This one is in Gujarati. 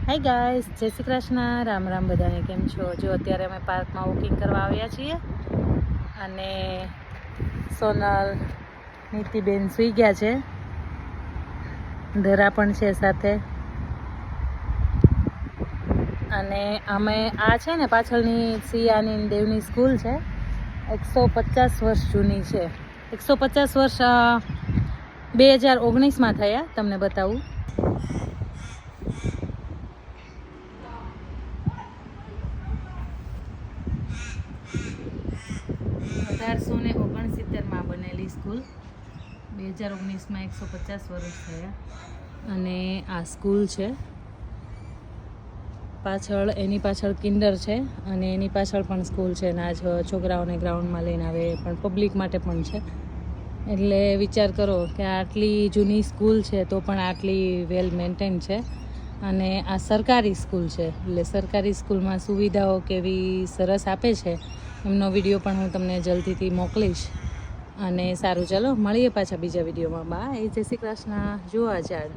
હાય ગાઈસ, જય શ્રી કૃષ્ણ, રામ રામ બધાને. કેમ છો? જો અત્યારે અમે પાર્કમાં વોકિંગ કરવા આવ્યા છીએ અને સોનલ, નીતિબેન સૂઈ ગયા છે, ધરા પણ છે સાથે. અને અમે આ છે ને પાછળની સિયાની દેવની સ્કૂલ છે, 150 વર્ષ જૂની છે. 150 વર્ષ 2019માં થયા. તમને બતાવું. 1869માં બનેલી સ્કૂલ. 2019માં 150 વર્ષ થયા. અને આ સ્કૂલ છે. પાછળ એની પાછળ કિન્ડર છે અને એની પાછળ પણ સ્કૂલ છે. ને આ છોકરાઓને ગ્રાઉન્ડમાં લઈને આવે, પણ પબ્લિક માટે પણ છે. એટલે વિચાર કરો કે આટલી જૂની સ્કૂલ છે તો પણ આટલી વેલ મેન્ટેન છે. અને આ સરકારી સ્કૂલ છે, એટલે સરકારી સ્કૂલમાં સુવિધાઓ કેવી સરસ આપે છે એમનો વિડીયો પણ હું તમને જલ્દીથી મોકલીશ. અને સારું, ચાલો મળીએ પાછા બીજા વિડીયોમાં. બાય, જય શ્રી કૃષ્ણ. જુઓ આ ઝાડ.